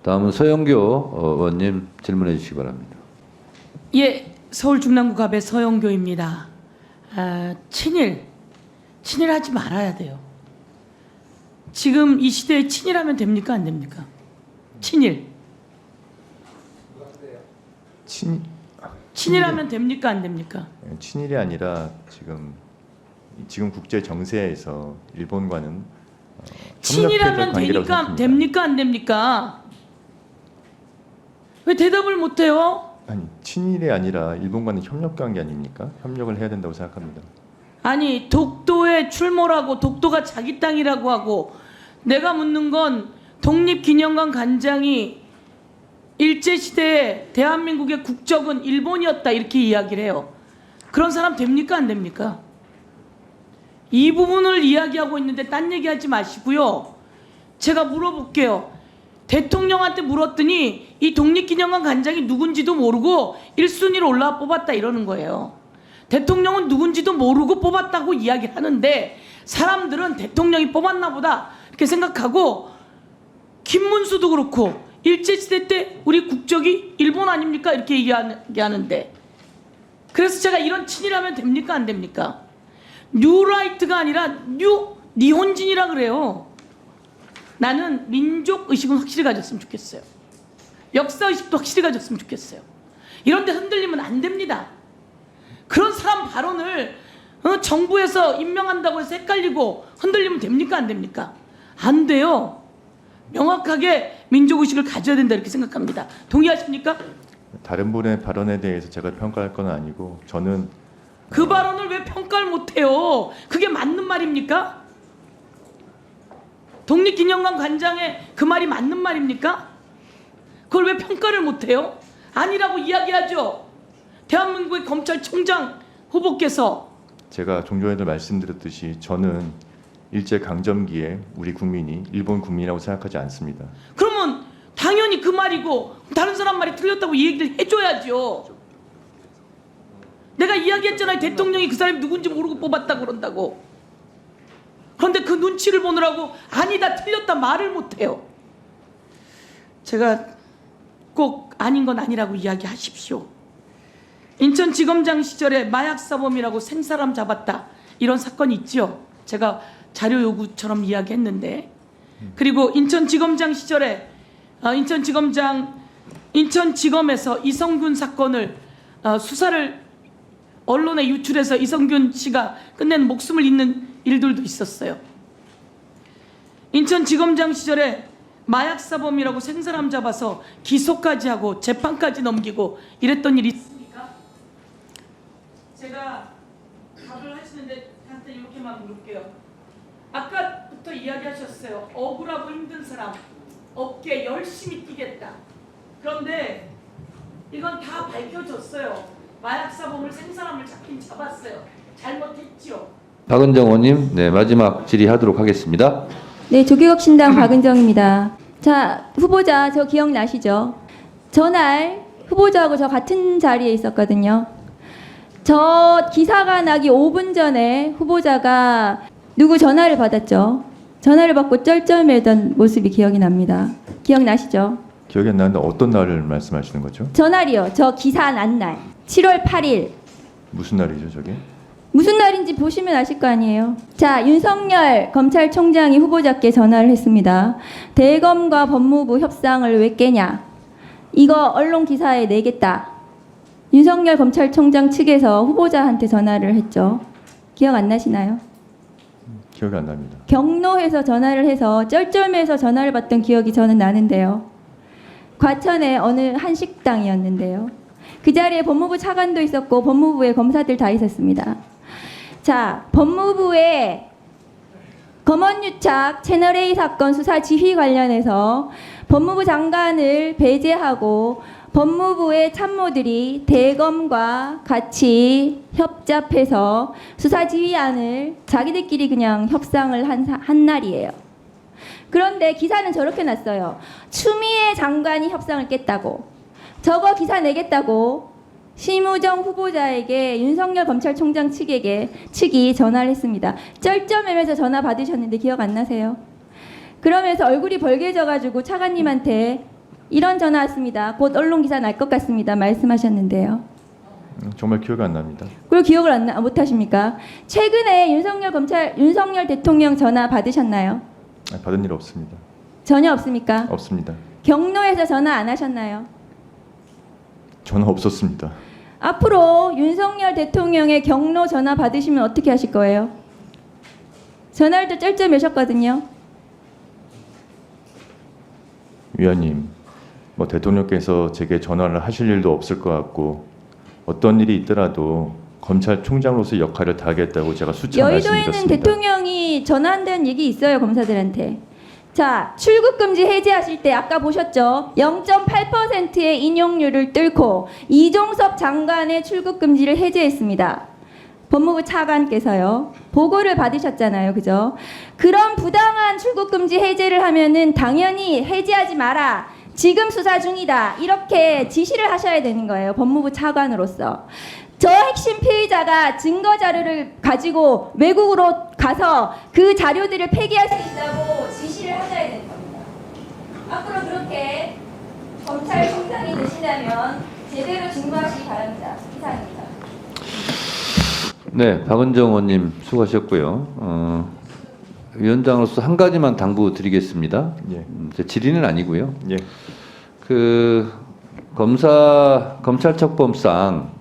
다음은 서영교 의원님 질문해 주시기 바랍니다. 예, 서울 중랑구갑의 서영교입니다. 친일하지 말아야 돼요. 지금 이 시대에 친일하면 됩니까 안 됩니까? 친일하면 됩니까 안 됩니까? 친일이 아니라 지금 국제 정세에서 일본과는 친일하면 됩니까 안 됩니까? 왜 대답을 못 해요? 아니, 친일이 아니라 일본과는 협력 관계 아닙니까? 협력을 해야 된다고 생각합니다. 아니, 독도에 출몰하고 독도가 자기 땅이라고 하고, 내가 묻는 건 독립기념관 관장이 일제시대에 대한민국의 국적은 일본이었다 이렇게 이야기를 해요. 그런 사람 됩니까 안 됩니까? 이 부분을 이야기하고 있는데 딴 얘기하지 마시고요. 제가 물어볼게요. 대통령한테 물었더니 이 독립기념관 관장이 누군지도 모르고 1순위로 올라와 뽑았다 이러는 거예요. 대통령은 누군지도 모르고 뽑았다고 이야기를 하는데 사람들은 대통령이 뽑았나 보다 이렇게 생각하고, 김문수도 그렇고 일제시대 때 우리 국적이 일본 아닙니까 이렇게 얘기하는데, 그래서 제가 이런 친일하면 됩니까 안 됩니까? 뉴라이트가 아니라 니혼진이라 그래요. 나는 민족의식은 확실히 가졌으면 좋겠어요. 역사의식도 확실히 가졌으면 좋겠어요. 이런 데 흔들리면 안 됩니다. 그런 사람 발언을 정부에서 임명한다고 해서 헷갈리고 흔들리면 됩니까 안 됩니까? 안 돼요. 명확하게 민족의식을 가져야 된다 이렇게 생각합니다. 동의하십니까? 다른 분의 발언에 대해서 제가 평가할 건 아니고, 저는 그 발언을 왜 평가를 못해요? 그게 맞는 말입니까? 독립기념관 관장의 그 말이 맞는 말입니까? 그걸 왜 평가를 못해요? 아니라고 이야기하죠. 대한민국의 검찰총장 후보께서. 제가 종전에도 말씀드렸듯이 저는 일제강점기에 우리 국민이 일본 국민이라고 생각하지 않습니다. 그러면 당연히 그 말이고 다른 사람 말이 틀렸다고 이 얘기를 해줘야죠. 내가 이야기했잖아요. 대통령이 그 사람이 누군지 모르고 뽑았다고 그런다고. 그런데 그 눈치를 보느라고 아니다 틀렸다 말을 못해요. 제가 꼭 아닌 건 아니라고 이야기하십시오. 인천지검장 시절에 마약사범이라고 생사람 잡았다 이런 사건이 있죠. 제가 자료 요구처럼 이야기했는데, 그리고 인천지검장 시절에 인천지검에서 이성균 사건을 수사를 언론에 유출해서 이성균 씨가 끝낸 목숨을 잃는 일들도 있었어요. 인천지검장 시절에 마약사범이라고 생사람 잡아서 기소까지 하고 재판까지 넘기고 이랬던 일이 있습니까? 제가 답을 하시는데 한테 이렇게만 물을게요. 아까부터 이야기하셨어요. 억울하고 힘든 사람 어깨 열심히 뛰겠다. 그런데 이건 다 밝혀졌어요. 마약사범을 생사람을 잡았어요. 잘못했지요. 박은정 의원님, 네, 마지막 질의하도록 하겠습니다. 네, 조기혁신당 박은정입니다. 자, 후보자 저 기억나시죠? 전날 후보자하고 저 같은 자리에 있었거든요. 저 기사가 나기 5분 전에 후보자가 누구 전화를 받았죠. 전화를 받고 쩔쩔매던 모습이 기억이 납니다. 기억나시죠? 기억이 안 나는데 어떤 날을 말씀하시는 거죠? 전날이요. 저 기사 난 날. 7월 8일. 무슨 날이죠, 저게? 무슨 날인지 보시면 아실 거 아니에요. 자, 윤석열 검찰총장이 후보자께 전화를 했습니다. 대검과 법무부 협상을 왜 깨냐. 이거 언론 기사에 내겠다. 윤석열 검찰총장 측에서 후보자한테 전화를 했죠. 기억 안 나시나요? 기억이 안 납니다. 경로에서 전화를 해서 쩔쩔매서 전화를 받던 기억이 저는 나는데요. 과천의 어느 한식당이었는데요. 그 자리에 법무부 차관도 있었고 법무부의 검사들 다 있었습니다. 자, 법무부의 검언유착 채널A 사건 수사 지휘 관련해서 법무부 장관을 배제하고 법무부의 참모들이 대검과 같이 협잡해서 수사 지휘안을 자기들끼리 그냥 협상을 한 날이에요. 그런데 기사는 저렇게 났어요. 추미애 장관이 협상을 깼다고. 저거 기사 내겠다고 심우정 후보자에게 윤석열 검찰총장 측이 전화를 했습니다. 쩔쩔매면서 전화 받으셨는데 기억 안 나세요? 그러면서 얼굴이 벌개져가지고 차관님한테 이런 전화 왔습니다. 곧 언론 기사 날 것 같습니다. 말씀하셨는데요. 정말 기억이 안 납니다. 그걸 기억을 못 하십니까? 최근에 윤석열 대통령 전화 받으셨나요? 받은 일 없습니다. 전혀 없습니까? 없습니다. 경로에서 전화 안 하셨나요? 전화 없었습니다. 앞으로 윤석열 대통령의 경로 전화 받으시면 어떻게 하실 거예요? 전화를 쩔쩔매셨거든요. 위원님, 뭐 대통령께서 제게 전화를 하실 일도 없을 것 같고 어떤 일이 있더라도 검찰총장으로서 역할을 다하겠다고 제가 수차 여의도에는 말씀드렸습니다. 대통령이 전화한다는 얘기 있어요, 검사들한테. 자, 출국금지 해제하실 때 아까 보셨죠? 0.8%의 인용률을 뚫고 이종섭 장관의 출국금지를 해제했습니다. 법무부 차관께서요. 보고를 받으셨잖아요. 그죠? 그런 부당한 출국금지 해제를 하면은 당연히 해제하지 마라. 지금 수사 중이다. 이렇게 지시를 하셔야 되는 거예요. 법무부 차관으로서. 저 핵심 피의자가 증거 자료를 가지고 외국으로 가서 그 자료들을 폐기할 수 있다고 지시를 하셔야 되는 겁니다. 앞으로 그렇게 검찰총장이 되신다면 제대로 직무하시기 바랍니다. 이상입니다. 네, 박은정 의원님 수고하셨고요. 위원장으로서 한 가지만 당부드리겠습니다. 예. 제 질의는 아니고요. 예. 그 검찰처법상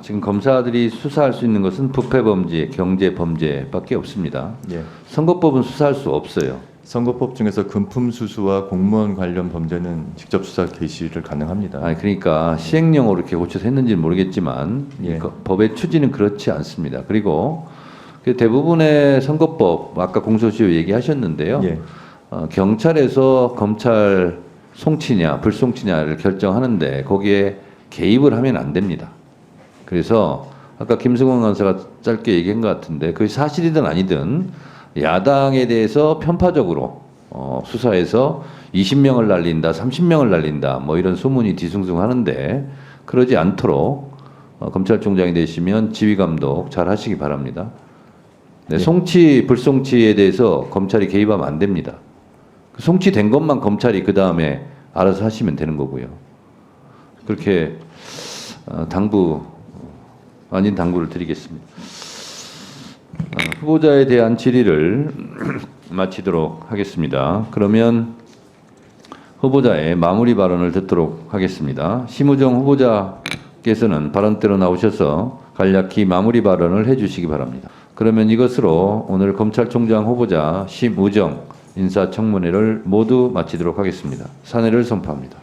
지금 검사들이 수사할 수 있는 것은 부패범죄, 경제범죄밖에 없습니다. 예. 선거법은 수사할 수 없어요. 선거법 중에서 금품 수수와 공무원 관련 범죄는 직접 수사 개시를 가능합니다. 아니 그러니까 시행령으로 이렇게 고쳐서 했는지는 모르겠지만 예. 법의 추진은 그렇지 않습니다. 그리고 그 대부분의 선거법 아까 공소시효 얘기하셨는데요. 예. 경찰에서 검찰 송치냐 불송치냐를 결정하는데 거기에 개입을 하면 안 됩니다. 그래서 아까 김승원 간사가 짧게 얘기한 것 같은데 그게 사실이든 아니든 야당에 대해서 편파적으로 수사해서 20명을 날린다, 30명을 날린다, 뭐 이런 소문이 뒤숭숭하는데 그러지 않도록 검찰총장이 되시면 지휘감독 잘 하시기 바랍니다. 네, 송치, 불송치에 대해서 검찰이 개입하면 안 됩니다. 송치된 것만 검찰이 그 다음에 알아서 하시면 되는 거고요. 그렇게 아닌 당부를 드리겠습니다. 후보자에 대한 질의를 마치도록 하겠습니다. 그러면 후보자의 마무리 발언을 듣도록 하겠습니다. 심우정 후보자께서는 발언대로 나오셔서 간략히 마무리 발언을 해주시기 바랍니다. 그러면 이것으로 오늘 검찰총장 후보자 심우정 인사청문회를 모두 마치도록 하겠습니다. 사내를 선포합니다.